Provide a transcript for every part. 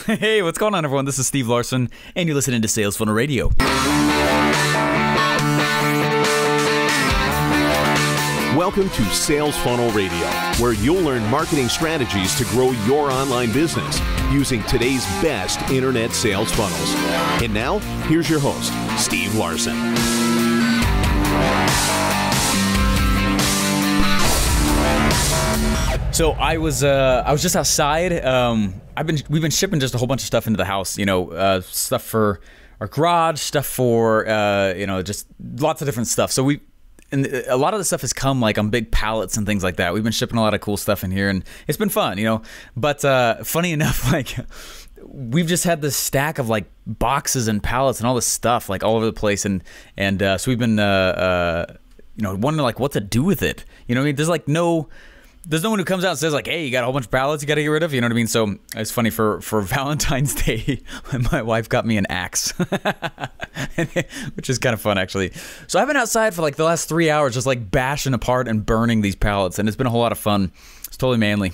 Hey, what's going on, everyone? This is Steve Larsen, and you're listening to Sales Funnel Radio. Welcome to Sales Funnel Radio, where you'll learn marketing strategies to grow your online business using today's best internet sales funnels. And now, here's your host, Steve Larsen. So I was just outside. We've been shipping just a whole bunch of stuff into the house. Stuff for our garage, stuff for just lots of different stuff. So a lot of the stuff has come like on big pallets and things like that. We've been shipping a lot of cool stuff in here, and it's been fun, But funny enough, like we've just had this stack of like boxes and pallets and all this stuff like all over the place, and so we've been wondering like what to do with it. There's no one who comes out and says like, hey, you got a whole bunch of pallets you got to get rid of. You know what I mean? So it's funny for Valentine's Day, my wife got me an axe, which is kind of fun actually. So I've been outside for like the last 3 hours, just like bashing apart and burning these pallets, and it's been a whole lot of fun. It's totally manly.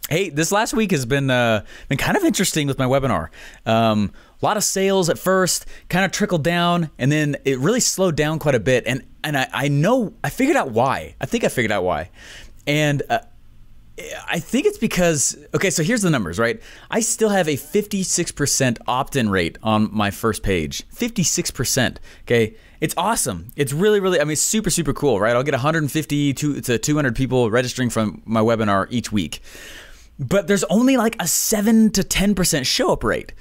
Hey, this last week has been kind of interesting with my webinar. A lot of sales at first, kind of trickled down, and then it really slowed down quite a bit. And I figured out why. I think I figured out why. And I think it's because, okay, so here's the numbers, right? I still have a 56% opt-in rate on my first page. 56%, okay? It's awesome. It's really, it's super, super cool, right? I'll get 150 to 200 people registering from my webinar each week. But there's only like a 7 to 10% show-up rate.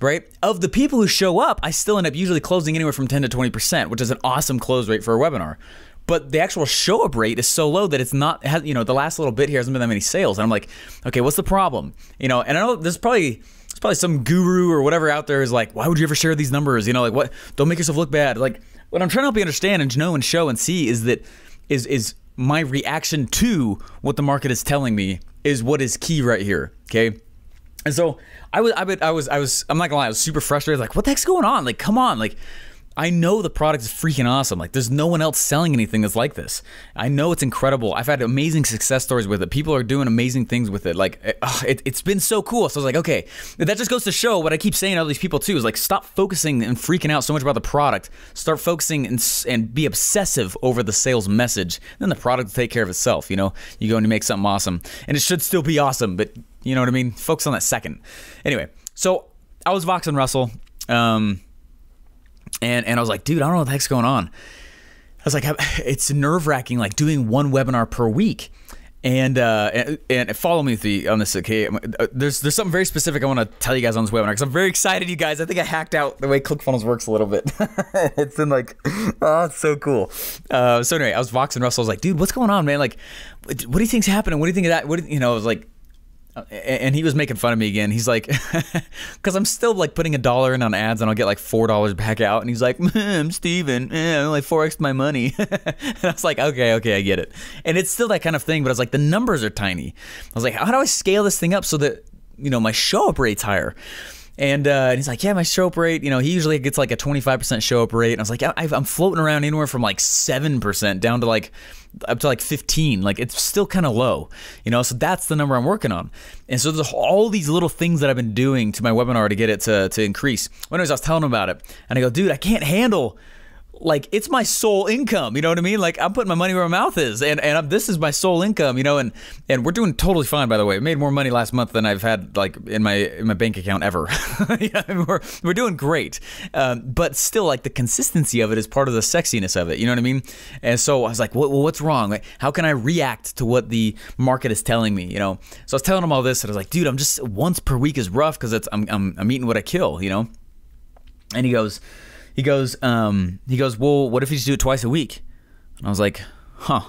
Right? Of the people who show up, I still end up usually closing anywhere from 10 to 20%, which is an awesome close rate for a webinar. But the actual show up rate is so low that it's not, the last little bit here hasn't been that many sales. And I'm like, okay, what's the problem? And I know there's probably some guru or whatever out there is like, why would you ever share these numbers? What? Don't make yourself look bad. Like, what I'm trying to help you understand and know and show and see is that is my reaction to what the market is telling me is what is key right here. Okay. And so I'm not gonna lie, I was super frustrated. Like, what the heck's going on? Like, come on. Like, I know the product is freaking awesome. Like, there's no one else selling anything that's like this. I know it's incredible. I've had amazing success stories with it. People are doing amazing things with it. Like, it's been so cool. So I was like, okay, that just goes to show what I keep saying to all these people too, is like, stop focusing and freaking out so much about the product. Start focusing and be obsessive over the sales message. Then the product will take care of itself. You go and you make something awesome, and it should still be awesome, but you know what I mean? Focus on that second. Anyway, so I was Vox and Russell, and I was like, dude, I don't know what the heck's going on. I was like, it's nerve-wracking, like doing one webinar per week. And follow me on this, okay? There's something very specific I want to tell you guys on this webinar because I'm very excited, you guys. I think I hacked out the way Clickfunnels works a little bit. It's been like, oh, it's so cool. So anyway, I was Vox and Russell. I was like, dude, what's going on, man? Like, what do you think's happening? What do you think of that? I was like, and he was making fun of me again. He's like, because I'm still like putting $1 in on ads and I'll get like $4 back out. And he's like, I'm Steven, I only 4x my money. And I was like, okay, I get it. And it's still that kind of thing, but I was like, the numbers are tiny. I was like, how do I scale this thing up so that, my show up rate's higher? And he's like, yeah, my show up rate, he usually gets like a 25% show up rate. And I was like, I'm floating around anywhere from like 7% down to like up to like 15. Like, it's still kind of low, so that's the number I'm working on. And so there's all these little things that I've been doing to my webinar to get it to increase. Anyways, I was telling him about it, and I go, dude, I can't handle, like, it's my sole income, you know what I mean? Like, I'm putting my money where my mouth is, and this is my sole income, and we're doing totally fine, by the way. We made more money last month than I've had, like, in my bank account ever. We're doing great, but still, like, the consistency of it is part of the sexiness of it, you know what I mean? And so I was like, what's wrong? Like, how can I react to what the market is telling me, So I was telling him all this, and I was like, dude, I'm just, once per week is rough because I'm eating what I kill, And he goes, well, what if you just do it twice a week? And I was like, huh,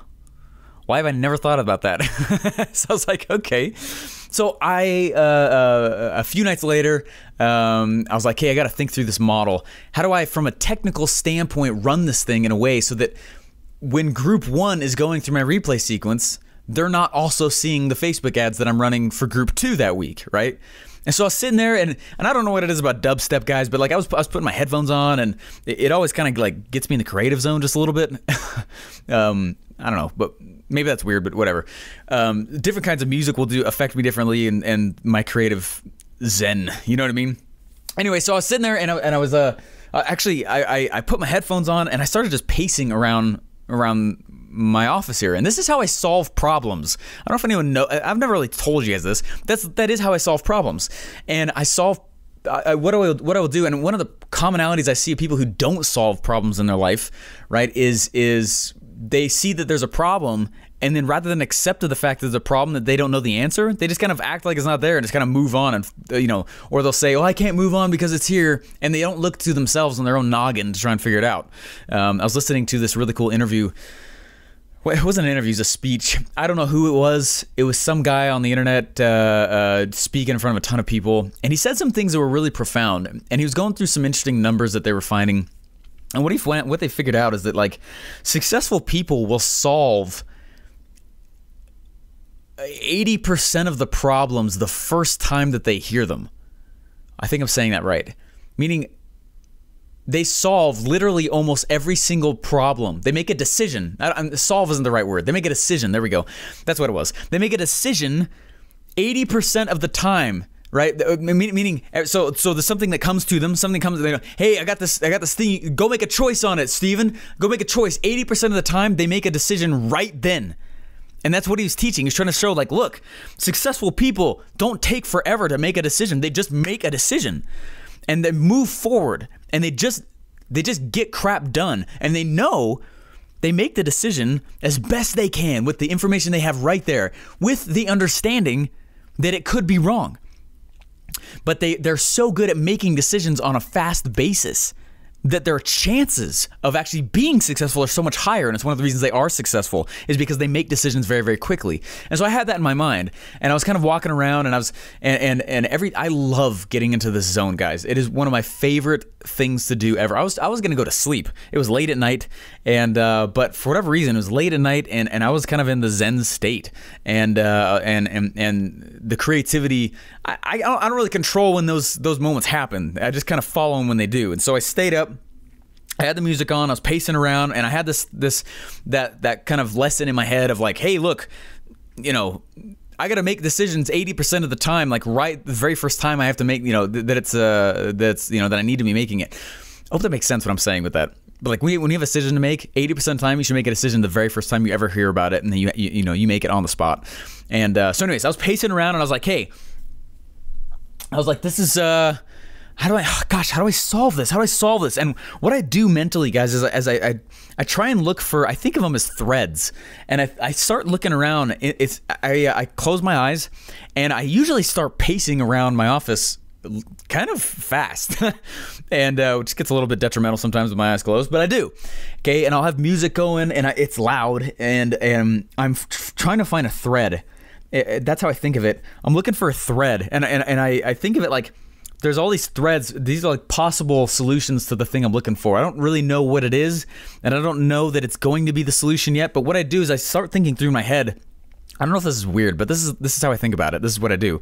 why have I never thought about that? So I was like, okay. So a few nights later, I was like, hey, I got to think through this model. How do I, from a technical standpoint, run this thing in a way so that when group one is going through my replay sequence, they're not also seeing the Facebook ads that I'm running for group 2 that week, right? And so I was sitting there, and I don't know what it is about dubstep, guys, but like I was putting my headphones on, and it always kind of like gets me in the creative zone just a little bit. I don't know, but maybe that's weird, but whatever. Different kinds of music will affect me differently, and my creative zen, you know what I mean? Anyway, so I was sitting there, and I was actually I put my headphones on, and I started just pacing around my office here, and this is how I solve problems. I don't know if anyone knows. I've never really told you guys this. That is how I solve problems, and I solve. What I will do, and one of the commonalities I see of people who don't solve problems in their life, right, is they see that there's a problem, and then rather than accept the fact that there's a problem that they don't know the answer, they just kind of act like it's not there and just kind of move on, and or they'll say, "Oh, I can't move on because it's here," and they don't look to themselves on their own noggin to try and figure it out. I was listening to this really cool interview. Well, it wasn't an interview, it was a speech. I don't know who it was. It was some guy on the internet speaking in front of a ton of people. And he said some things that were really profound. And he was going through some interesting numbers that they were finding. And what they figured out is that, like, successful people will solve 80% of the problems the first time that they hear them. I think I'm saying that right. Meaning, they solve literally almost every single problem. They make a decision. Solve isn't the right word. They make a decision. There we go. That's what it was. They make a decision 80% of the time, right? Meaning, so there's something that comes to them. Something comes. They go, "Hey, I got this thing. Go make a choice on it, Steven. Go make a choice." 80% of the time, they make a decision right then. And that's what he was teaching. He's trying to show, like, look, successful people don't take forever to make a decision. They just make a decision. And they move forward, and they just get crap done, and they know they make the decision as best they can with the information they have right there, with the understanding that it could be wrong. But they're so good at making decisions on a fast basis that their chances of actually being successful are so much higher, and it's one of the reasons they are successful is because they make decisions very, very quickly. And so I had that in my mind, and I was kind of walking around, and I love getting into this zone, guys. It is one of my favorite things to do ever. I was going to go to sleep. It was late at night, and but for whatever reason, it was late at night, and I was kind of in the Zen state, and the creativity. I don't really control when those moments happen. I just kind of follow them when they do, and so I stayed up. I had the music on, I was pacing around, and I had that kind of lesson in my head of like, hey, look, I got to make decisions 80% of the time, like right the very first time I have to make, that I need to be making it. I hope that makes sense what I'm saying with that. But like when you have a decision to make, 80% of the time you should make a decision the very first time you ever hear about it, and then you make it on the spot. And so anyways, I was pacing around, and I was like, hey, this is how do I solve this? How do I solve this? And what I do mentally, guys, is I try and look for, I think of them as threads, and I start looking around. I close my eyes, and I usually start pacing around my office kind of fast, and which gets a little bit detrimental sometimes with my eyes closed, but I do. Okay, and I'll have music going, and it's loud, and I'm trying to find a thread. That's how I think of it. I'm looking for a thread, and I think of it like, there's all these threads. These are like possible solutions to the thing I'm looking for. I don't really know what it is, and I don't know that it's going to be the solution yet, but what I do is I start thinking through my head. I don't know if this is weird, but this is how I think about it. This is what I do.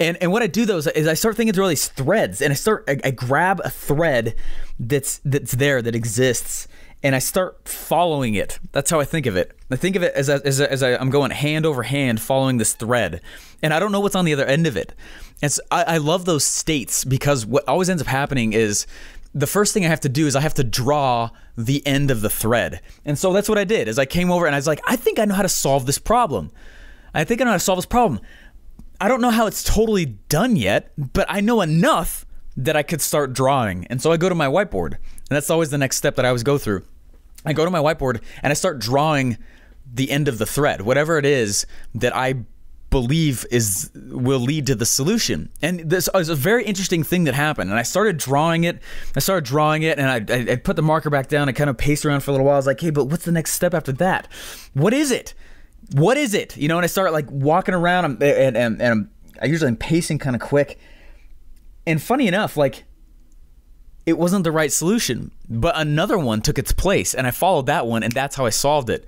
And what I do though is I start thinking through all these threads, and I grab a thread that's there, that exists, and I start following it. That's how I think of it. I think of it as I'm going hand over hand following this thread, and I don't know what's on the other end of it. And so I love those states, because what always ends up happening is the first thing I have to do is I have to draw the end of the thread. And so that's what I did, is I came over and I was like, I think I know how to solve this problem. I think I know how to solve this problem. I don't know how it's totally done yet, but I know enough that I could start drawing. And so I go to my whiteboard, and that's always the next step that I always go through. I go to my whiteboard and I start drawing the end of the thread, whatever it is that I believe will lead to the solution. And this is a very interesting thing that happened. And I started drawing it, and I put the marker back down. I kind of paced around for a little while. I was like, hey, but what's the next step after that? What is it? And I start like walking around, and I usually am pacing kind of quick. And funny enough, like, it wasn't the right solution, but another one took its place, and I followed that one, and that's how I solved it.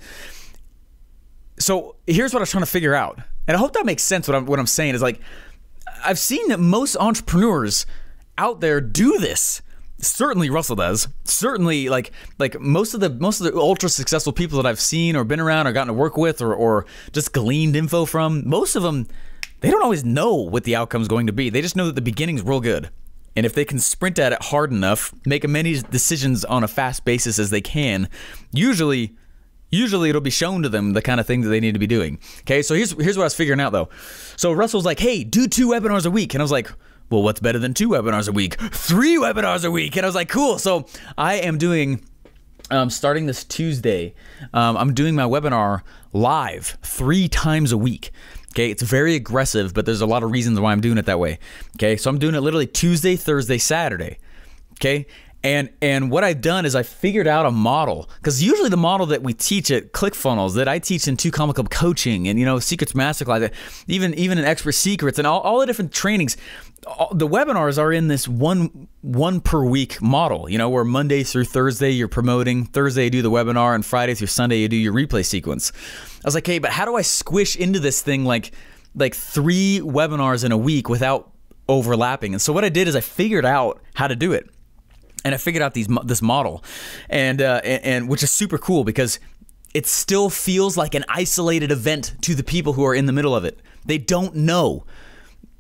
So here's what I was trying to figure out. And I hope that makes sense. What I'm saying is like, I've seen that most entrepreneurs out there do this. Certainly Russell does. Certainly like most of the ultra successful people that I've seen or been around or gotten to work with or just gleaned info from, most of them, they don't always know what the outcome's going to be. They just know that the beginning's real good. And if they can sprint at it hard enough, make as many decisions on a fast basis as they can, usually it'll be shown to them the kind of thing that they need to be doing. Okay, so here's what I was figuring out though. So Russell's like, hey, do 2 webinars a week. And I was like, well, what's better than 2 webinars a week? 3 webinars a week. And I was like, cool. So I am doing, starting this Tuesday, I'm doing my webinar live 3 times a week. Okay, it's very aggressive, but there's a lot of reasons why I'm doing it that way. Okay, so I'm doing it literally Tuesday, Thursday, Saturday. Okay, and what I've done is I figured out a model, because usually the model that we teach at Clickfunnels, that I teach in 2 Comma Club coaching and Secrets Masterclass, even in Expert Secrets and all the different trainings, the webinars are in this one per week model. Where Monday through Thursday you're promoting, Thursday you do the webinar, and Friday through Sunday you do your replay sequence. I was like, hey, but how do I squish into this thing like 3 webinars in a week without overlapping? And so what I did is I figured out how to do it. And I figured out this model, and which is super cool because it still feels like an isolated event to the people who are in the middle of it. They don't know,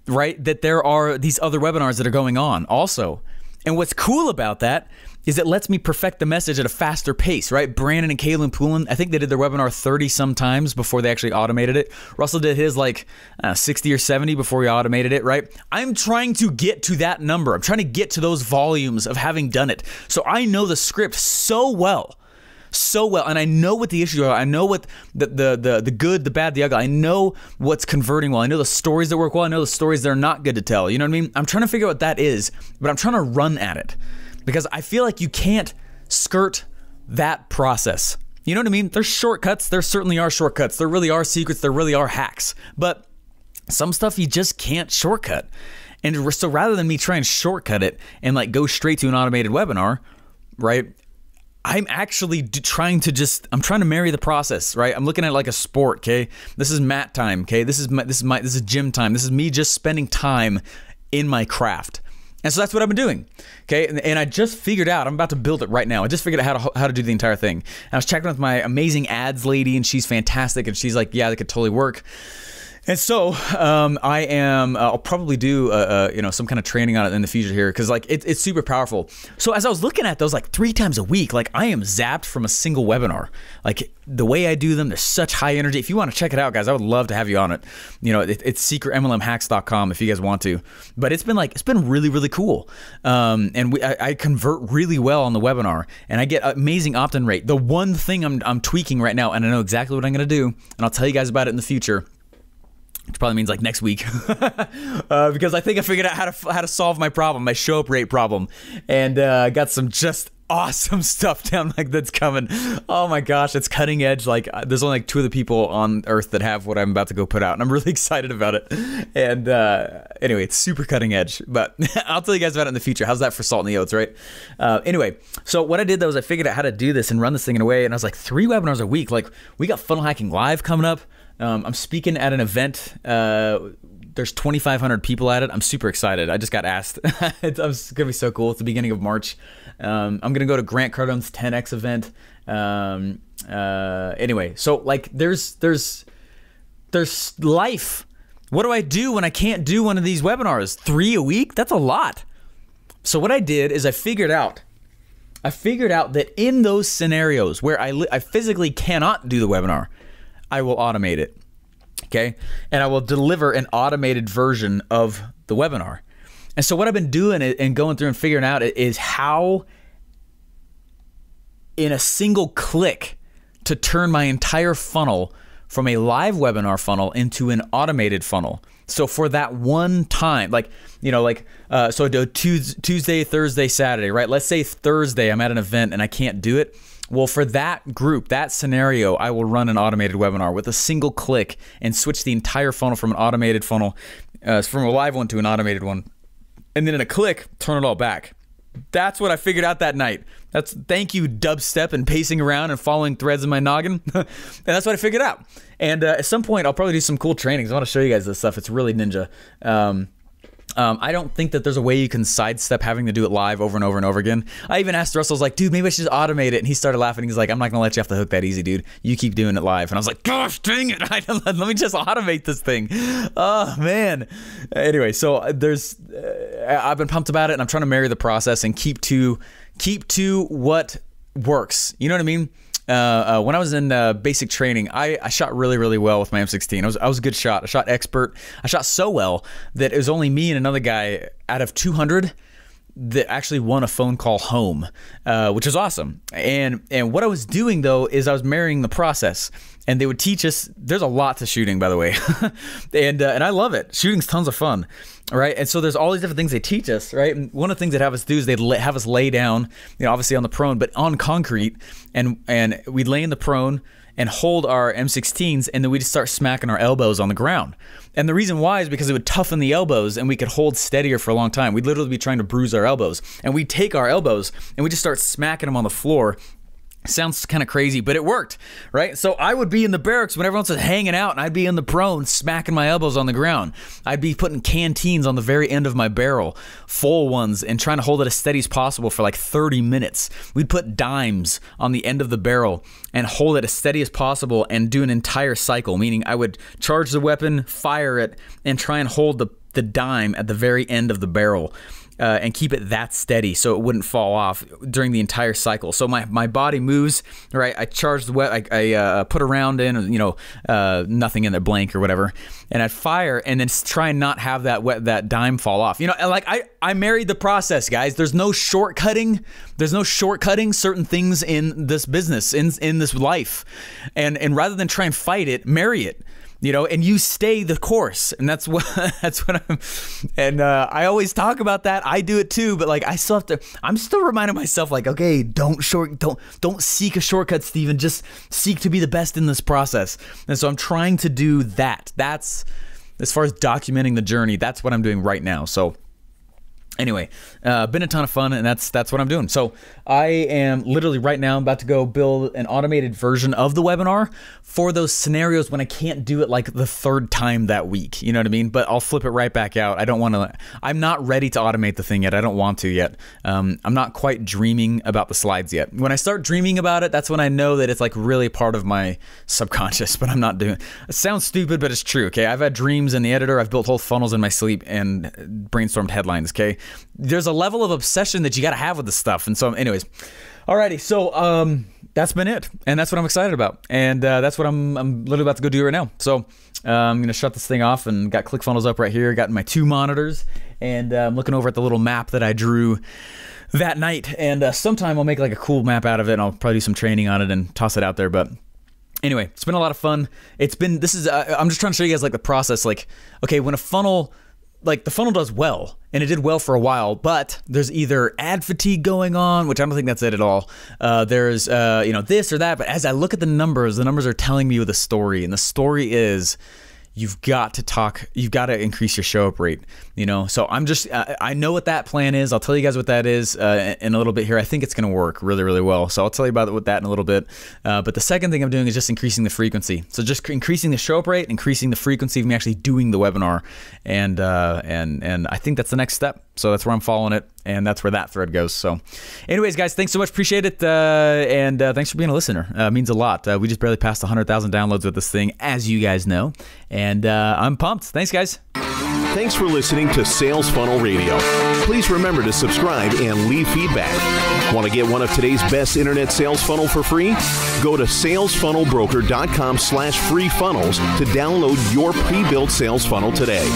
right, that there are these other webinars that are going on also. And what's cool about that is it lets me perfect the message at a faster pace, right? Brandon and Kaylin Poulin, I think they did their webinar 30 some times before they actually automated it. Russell did his like 60 or 70 before he automated it, right? I'm trying to get to that number. I'm trying to get to those volumes of having done it. So I know the script so well, and I know what the issues are. I know what the good, the bad, the ugly. I know what's converting well. I know the stories that work well. I know the stories that are not good to tell. You know what I mean? I'm trying to figure out what that is, but I'm trying to run at it. Because I feel like you can't skirt that process. You know what I mean? There's shortcuts. There certainly are shortcuts. There really are secrets. There really are hacks. But some stuff you just can't shortcut. And so rather than me try and shortcut it and like go straight to an automated webinar, right? I'm actually trying to marry the process, right? I'm looking at it like a sport, okay? This is mat time, okay? This is gym time. This is me just spending time in my craft. And so that's what I've been doing, okay? And I just figured out, I'm about to build it right now. I just figured out how to do the entire thing. And I was checking with my amazing ads lady, and she's fantastic, and she's like, yeah, that could totally work. And so I'll probably do some kind of training on it in the future here, because like it's super powerful. So as I was looking at those like 3 times a week, like I am zapped from a single webinar. Like the way I do them, they're such high energy. If you want to check it out, guys, I would love to have you on it. It's secretmlmhacks.com if you guys want to. But it's been really, really cool. And I convert really well on the webinar, and I get amazing opt-in rate. The one thing I'm tweaking right now, and I know exactly what I'm going to do, and I'll tell you guys about it in the future. Which probably means like next week, because I think I figured out how to solve my problem, my show up rate problem, and got some just awesome stuff down like that's coming. Oh my gosh, it's cutting edge. Like there's only like 2 of the people on Earth that have what I'm about to go put out, and I'm really excited about it. And anyway, it's super cutting edge, but I'll tell you guys about it in the future. How's that for salt in the oats, right? Anyway, so what I did though is I figured out how to do this and run this thing in a way, and I was like 3 webinars a week. Like we got Funnel Hacking Live coming up. I'm speaking at an event. There's 2,500 people at it. I'm super excited. I just got asked. It's going to be so cool. It's the beginning of March. I'm going to go to Grant Cardone's 10X event. Anyway, so like there's life. What do I do when I can't do one of these webinars? 3 a week? That's a lot. So what I did is I figured out that in those scenarios where I physically cannot do the webinar, I will automate it, okay? And I will deliver an automated version of the webinar. And so what I've been doing and going through and figuring out is how in a single click to turn my entire funnel from a live webinar funnel into an automated funnel. So for that one time, so I do Tuesday, Thursday, Saturday, right? Let's say Thursday I'm at an event and I can't do it. Well, for that group, that scenario, I will run an automated webinar with a single click and switch the entire funnel from an automated funnel, from a live one to an automated one. And then in a click, turn it all back. That's what I figured out that night. Thank you, dubstep and pacing around and following threads in my noggin. And that's what I figured out. And at some point, I'll probably do some cool trainings. I want to show you guys this stuff. It's really ninja. I don't think that there's a way you can sidestep having to do it live over and over and over again. I even asked Russell, I was like, dude, maybe I should just automate it. And he started laughing. He's like, I'm not going to let you off the hook that easy, dude. You keep doing it live. And I was like, gosh, dang it. Let me just automate this thing. Oh, man. Anyway, so I've been pumped about it, and I'm trying to marry the process and keep to what works. You know what I mean? When I was in basic training, I shot really, really well with my M16. I was a good shot. I shot expert. I shot so well that it was only me and another guy out of 200 that actually won a phone call home, which is awesome. And what I was doing, though, is I was marrying the process. And they would teach us, there's a lot to shooting, by the way. and I love it. Shooting's tons of fun, right? And so there's all these different things they teach us, right? And one of the things they'd have us do is they'd have us lay down, obviously on the prone, but on concrete. And we'd lay in the prone and hold our M16s, and then we'd just start smacking our elbows on the ground. And the reason why is because it would toughen the elbows, and we could hold steadier for a long time. We'd literally be trying to bruise our elbows. And we'd take our elbows, and we'd just start smacking them on the floor. Sounds kind of crazy, but it worked, right? So I would be in the barracks when everyone was hanging out, and I'd be in the prone smacking my elbows on the ground. I'd be putting canteens on the very end of my barrel, full ones, and trying to hold it as steady as possible for like 30 minutes. We'd put dimes on the end of the barrel and hold it as steady as possible and do an entire cycle, meaning I would charge the weapon, fire it, and try and hold the dime at the very end of the barrel. And keep it that steady so it wouldn't fall off during the entire cycle. So my body moves, right? I charge the weapon, I put a round in, nothing in the blank or whatever, and I'd fire and then try and not have that dime fall off. I married the process, guys. There's no shortcutting. There's no shortcutting certain things in this business, in this life. And rather than try and fight it, marry it. And you stay the course, and that's what I always talk about that. I do it too, but I'm still reminding myself, okay, don't seek a shortcut, Steven. Just seek to be the best in this process. And so I'm trying to do that. That's, as far as documenting the journey, that's what I'm doing right now. So anyway, been a ton of fun, and that's what I'm doing. So I am literally right now about to go build an automated version of the webinar for those scenarios when I can't do it like the third time that week. You know what I mean? But I'll flip it right back out. I'm not ready to automate the thing yet. I don't want to yet. I'm not quite dreaming about the slides yet. When I start dreaming about it, that's when I know that it's like really part of my subconscious, but I'm not doing it. It sounds stupid, but it's true, okay? I've had dreams in the editor. I've built whole funnels in my sleep and brainstormed headlines, okay? There's a level of obsession that you got to have with this stuff. And so anyways, alrighty. So that's been it. And that's what I'm excited about. And that's what I'm literally about to go do right now. So I'm going to shut this thing off and got Clickfunnels up right here. Got my 2 monitors, and I'm looking over at the little map that I drew that night. And sometime I'll make like a cool map out of it, and I'll probably do some training on it and toss it out there. But anyway, it's been a lot of fun. I'm just trying to show you guys like the process. Like, okay, when a funnel, like the funnel does well, and it did well for a while, but there's either ad fatigue going on, which I don't think that's it at all. There's this or that, but as I look at the numbers are telling me with a story, and the story is you've got to increase your show up rate, So I know what that plan is. I'll tell you guys what that is in a little bit here. I think it's going to work really, really well. So I'll tell you about that in a little bit. But the second thing I'm doing is just increasing the frequency. So just increasing the show up rate, increasing the frequency of me actually doing the webinar. And I think that's the next step. So that's where I'm following it, and that's where that thread goes. So anyways, guys, thanks so much. Appreciate it. And thanks for being a listener. It means a lot. We just barely passed 100,000 downloads with this thing, as you guys know. And I'm pumped. Thanks, guys. Thanks for listening to Sales Funnel Radio. Please remember to subscribe and leave feedback. Want to get one of today's best internet sales funnel for free? Go to salesfunnelbroker.com/free funnels to download your pre-built sales funnel today.